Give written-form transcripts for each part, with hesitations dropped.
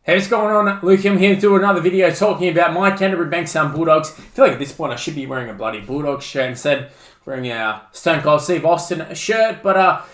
Hey, what's going on? Luke, I'm here to do another video talking about my Canterbury-Bankstown Bulldogs. I feel like at this point I should be wearing a bloody Bulldogs shirt instead wearing a Stone Cold Steve Austin shirt. But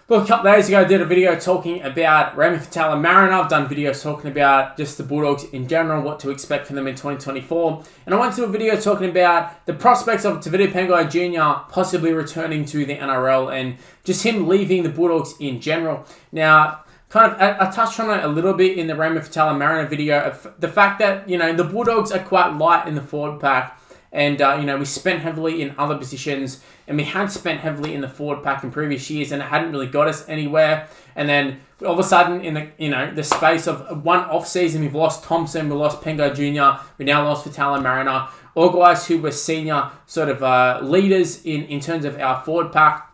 look, a couple of days ago I did a video talking about Rami Fatala-Mariner. I've done videos talking about just the Bulldogs in general, what to expect from them in 2024. And I went to a video talking about the prospects of Tevita Pangai Jr. possibly returning to the NRL and just him leaving the Bulldogs in general. Now, I touched on it a little bit in the Rami Fatala-Mariner video. The fact that, the Bulldogs are quite light in the forward pack. And, we spent heavily in other positions. And we had spent heavily in the forward pack in previous years. And it hadn't really got us anywhere. And then, all of a sudden, in the space of one off-season, we've lost Thompson, we lost Pangai Jr., we now lost Fatala-Mariner. All guys who were senior sort of leaders in terms of our forward pack.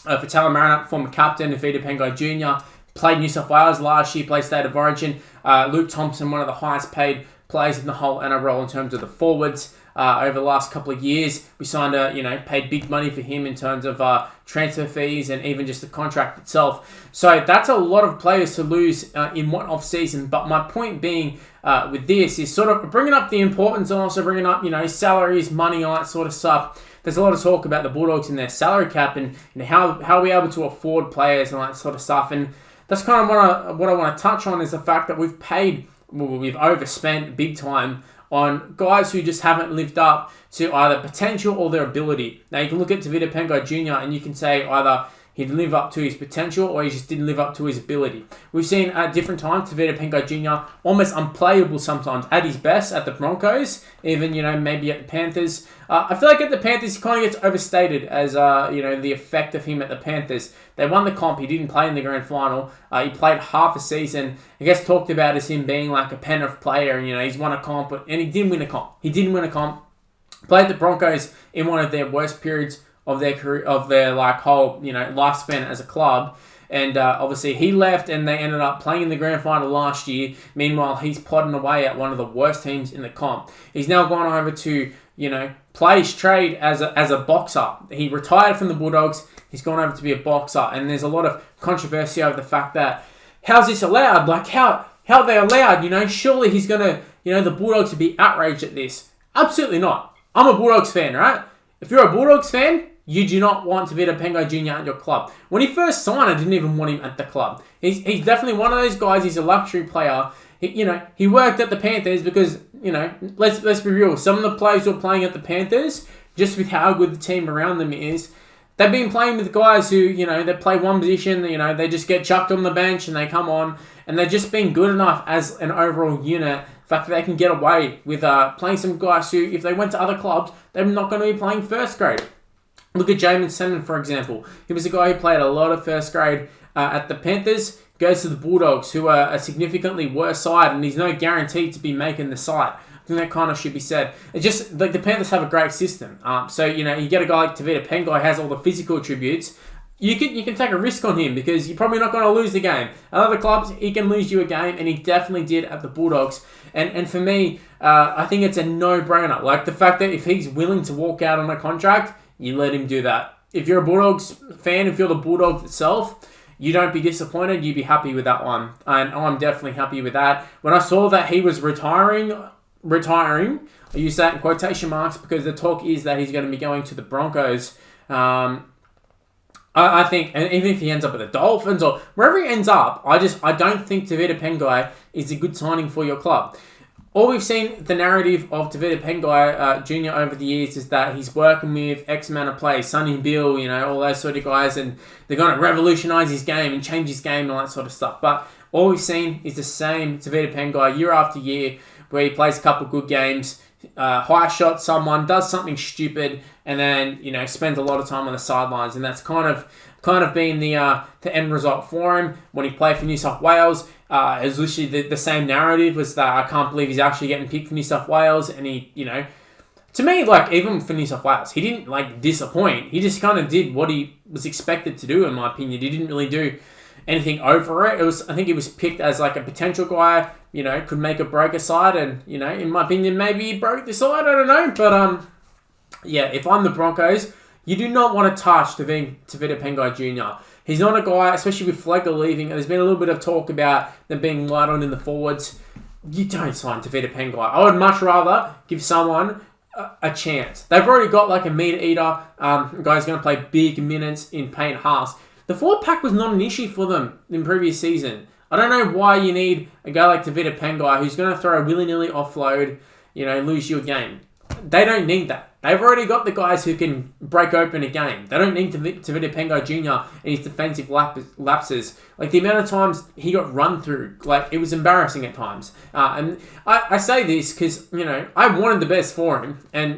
Fatala-Mariner, former captain, Tevita Pangai Jr., played New South Wales last year, played State of Origin. Luke Thompson, one of the highest paid players in the whole NRL in terms of the forwards over the last couple of years. We signed paid big money for him in terms of transfer fees and even just the contract itself. So that's a lot of players to lose in one off season. But my point being with this is sort of bringing up the importance and also bringing up, salaries, money, all that sort of stuff. There's a lot of talk about the Bulldogs and their salary cap and how are we able to afford players and all that sort of stuff. And that's kind of what I want to touch on is the fact that we've overspent big time on guys who just haven't lived up to either potential or their ability. Now, you can look at Tevita Pangai Jr. and you can say either he didn't live up to his potential or he just didn't live up to his ability. We've seen at different times Tevita Pangai Jr. almost unplayable sometimes at his best at the Broncos, even, maybe at the Panthers. I feel like at the Panthers he kind of gets overstated as, the effect of him at the Panthers. They won the comp, he didn't play in the grand final. He played half a season. I guess talked about as him being like a Penrith player and, he's won a comp, and he didn't win a comp. He didn't win a comp. Played the Broncos in one of their worst periods of their career, of their whole lifespan as a club, and obviously he left, and they ended up playing in the grand final last year. Meanwhile, he's plodding away at one of the worst teams in the comp. He's now gone over to play his trade as a boxer. He retired from the Bulldogs. He's gone over to be a boxer, and there's a lot of controversy over the fact that how's this allowed? Like how are they allowed? Surely he's gonna the Bulldogs would be outraged at this. Absolutely not. I'm a Bulldogs fan, right? If you're a Bulldogs fan, you do not want Tevita Pangai Jr. at your club. When he first signed, I didn't even want him at the club. He's definitely one of those guys. He's a luxury player. He worked at the Panthers because, let's be real. Some of the players who are playing at the Panthers, just with how good the team around them is, they've been playing with guys who, they play one position, they just get chucked on the bench and they come on, and they've just been good enough as an overall unit. The fact that they can get away with playing some guys who, if they went to other clubs, they're not going to be playing first grade. Look at Jamin Salmon, for example. He was a guy who played a lot of first grade at the Panthers, goes to the Bulldogs, who are a significantly worse side, and he's no guarantee to be making the side. I think that kind of should be said. It's just, the Panthers have a great system. So, you get a guy like Tevita Pangai, has all the physical attributes. You can take a risk on him because you're probably not going to lose the game. At other clubs, he can lose you a game, and he definitely did at the Bulldogs. And for me, I think it's a no-brainer. Like the fact that if he's willing to walk out on a contract, you let him do that. If you're a Bulldogs fan, if you're the Bulldogs itself, you don't be disappointed. You'd be happy with that one. And I'm definitely happy with that. When I saw that he was retiring, I use that in quotation marks because the talk is that he's going to be going to the Broncos. I think, and even if he ends up at the Dolphins or wherever he ends up, I don't think Tevita Pangai is a good signing for your club. All we've seen, the narrative of Tevita Pangai Jr. over the years is that he's working with X amount of players, Sonny Bill, all those sort of guys, and they're going to revolutionise his game and change his game and all that sort of stuff. But all we've seen is the same Tevita Pangai year after year, where he plays a couple good games, high shot someone, does something stupid, and then spends a lot of time on the sidelines, and that's kind of been the end result for him. When he played for New South Wales, it was literally the same narrative, was that I can't believe he's actually getting picked for New South Wales, and he, to me, even for New South Wales, he didn't disappoint. He just kind of did what he was expected to do, in my opinion. He didn't really do anything over it. I think he was picked as a potential guy, could make or break a side, and, in my opinion, maybe he broke the side, I don't know, but, if I'm the Broncos, you do not want to touch Tevita Pangai Jr. He's not a guy, especially with Flegler leaving. There's been a little bit of talk about them being light on in the forwards. you don't sign Tevita Pangai. I would much rather give someone a chance. They've already got like a meter eater. Guy's going to play big minutes in Payne Haas. The forward pack was not an issue for them in previous season. I don't know why you need a guy like Tevita Pangai who's going to throw a willy-nilly offload, lose you a game. They don't need that. They've already got the guys who can break open a game. They don't need Tevita Pangai Jr. and his defensive lapses. Like, the amount of times he got run through, like, it was embarrassing at times. And I say this because, I wanted the best for him. And,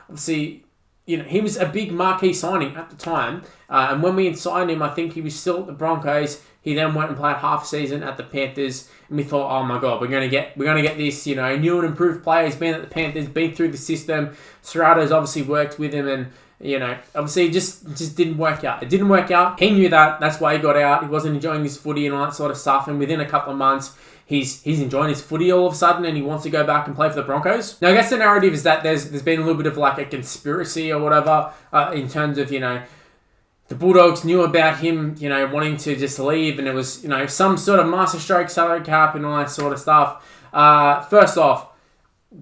obviously, he was a big marquee signing at the time. And when we had signed him, I think he was still at the Broncos. He then went and played half a season at the Panthers, and we thought, oh my god, we're gonna get this, new and improved player. He's been at the Panthers, been through the system. Serrato's obviously worked with him, and obviously it just didn't work out. It didn't work out. He knew that. That's why he got out. He wasn't enjoying his footy and all that sort of stuff. And within a couple of months, he's enjoying his footy all of a sudden, and he wants to go back and play for the Broncos. Now, I guess the narrative is that there's been a little bit of like a conspiracy or whatever in terms of the Bulldogs knew about him, wanting to just leave, and it was, some sort of masterstroke salary cap and all that sort of stuff. First off,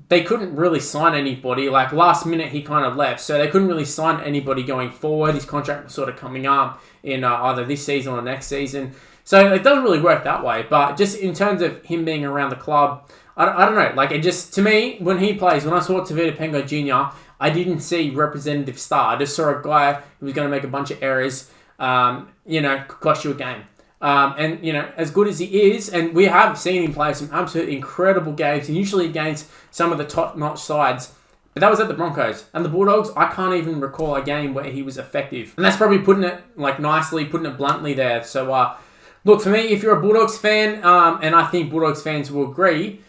they couldn't really sign anybody. Like, last minute, he kind of left, so they couldn't really sign anybody going forward. His contract was sort of coming up in either this season or next season. So it doesn't really work that way, but just in terms of him being around the club, I don't know. Like, it just, to me, when he plays, when I saw Tevita Pangai Jr., I didn't see representative star. I just saw a guy who was going to make a bunch of errors, could cost you a game. And, as good as he is, and we have seen him play some absolutely incredible games, and usually against some of the top-notch sides, but that was at the Broncos. And the Bulldogs, I can't even recall a game where he was effective. And that's probably putting it, nicely, putting it bluntly there. So, look, for me, if you're a Bulldogs fan, and I think Bulldogs fans will agree,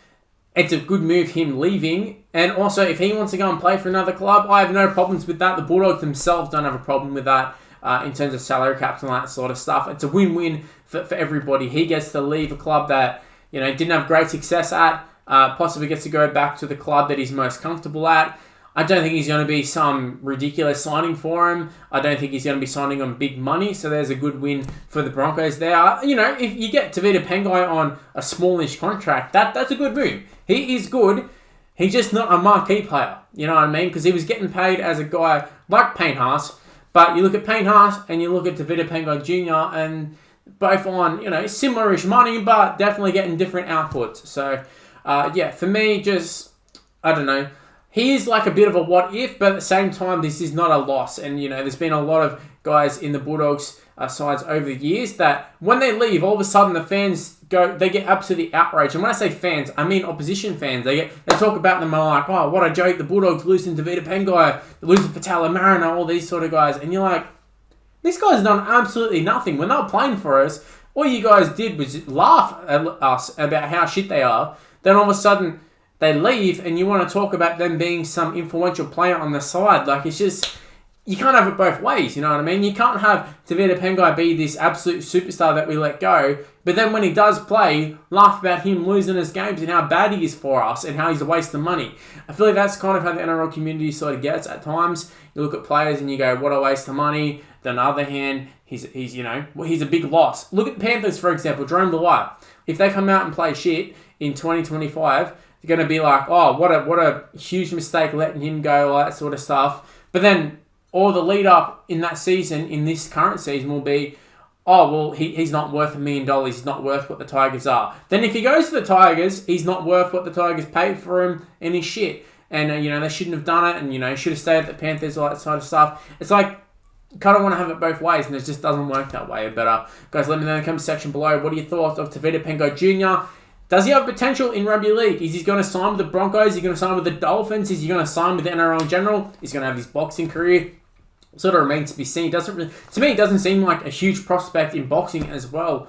it's a good move, him leaving. And also, if he wants to go and play for another club, I have no problems with that. The Bulldogs themselves don't have a problem with that in terms of salary caps and that sort of stuff. It's a win-win for everybody. He gets to leave a club that, didn't have great success at, possibly gets to go back to the club that he's most comfortable at. I don't think he's going to be some ridiculous signing for him. I don't think he's going to be signing on big money, so there's a good win for the Broncos there. If you get Tevita Pangai on a smallish contract, that's a good move. He is good. He's just not a marquee player, you know what I mean? Because he was getting paid as a guy like Payne Haas, but you look at Payne Haas and you look at Tevita Pangai Jr. and both on, similar-ish money, but definitely getting different outputs. So, for me, just, I don't know. He is like a bit of a what-if, but at the same time, this is not a loss. And, there's been a lot of guys in the Bulldogs sides over the years that when they leave, all of a sudden the fans they get absolutely outraged. And when I say fans, I mean opposition fans. They talk about them like, oh, what a joke, the Bulldogs losing to Tevita Pangai, losing for Tala Mariner, all these sort of guys. And you're like, this guy's done absolutely nothing. When they were playing for us, all you guys did was laugh at us about how shit they are. Then all of a sudden, they leave and you want to talk about them being some influential player on the side. Like, it's just, you can't have it both ways, you know what I mean? You can't have Tevita Pangai be this absolute superstar that we let go, but then when he does play, laugh about him losing his games and how bad he is for us and how he's a waste of money. I feel like that's kind of how the NRL community sort of gets at times. You look at players and you go, what a waste of money. Then on the other hand, he's a big loss. Look at the Panthers, for example, Jerome Luai. If they come out and play shit in 2025, they're going to be like, oh, what a huge mistake letting him go, all that sort of stuff. But then all the lead up in that season, in this current season, will be, oh, well, he's not worth $1 million. He's not worth what the Tigers are. Then if he goes to the Tigers, he's not worth what the Tigers paid for him, and he's shit. And, they shouldn't have done it, and, should have stayed at the Panthers, all that sort of stuff. It's like, kind of want to have it both ways, and it just doesn't work that way. But, guys, let me know in the comment section below. What are your thoughts of Tevita Pangai Jr.? Does he have potential in rugby league? Is he going to sign with the Broncos? Is he going to sign with the Dolphins? Is he going to sign with the NRL in general? Is he going to have his boxing career? Sort of remains to be seen. To me, it doesn't seem like a huge prospect in boxing as well.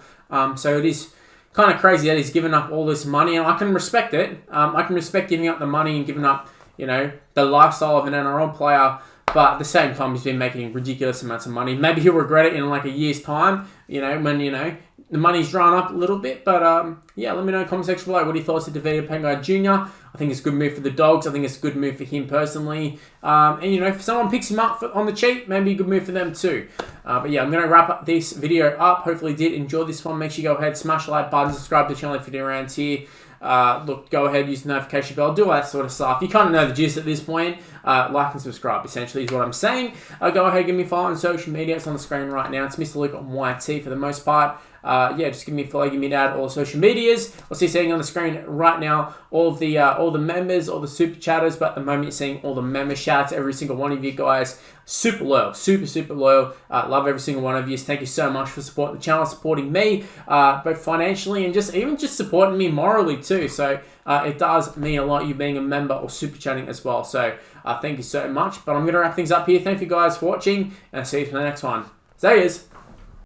So it is kind of crazy that he's given up all this money, and I can respect it. I can respect giving up the money and giving up, the lifestyle of an NRL player. But at the same time, he's been making ridiculous amounts of money. Maybe he'll regret it in like a year's time, when, the money's drawn up a little bit. But yeah, let me know in the comment section below. What are your thoughts of Tevita Pangai Jr.? I think it's a good move for the Dogs. I think it's a good move for him personally. And, if someone picks him up on the cheap, maybe a good move for them too. But yeah, I'm going to wrap up this video up. Hopefully you did enjoy this one. Make sure you go ahead, smash the like button, subscribe to the channel if you're new around here. Go ahead, use the notification bell, do all that sort of stuff. You kind of know the gist at this point. Like and subscribe, essentially, is what I'm saying. Go ahead, give me a follow on social media. It's on the screen right now. It's Mr. Luke on YT for the most part. Just give me a follow, give me an ad, all the social medias. I'll see seeing on the screen right now all the members, all the super chatters, but at the moment you're seeing all the member shouts, every single one of you guys. Super loyal, super loyal. Love every single one of you. Thank you so much for supporting the channel, supporting me, both financially and just supporting me morally too. So it does mean a lot, you being a member or super chatting as well. So thank you so much. But I'm going to wrap things up here. Thank you guys for watching, and I'll see you for the next one. Sayers.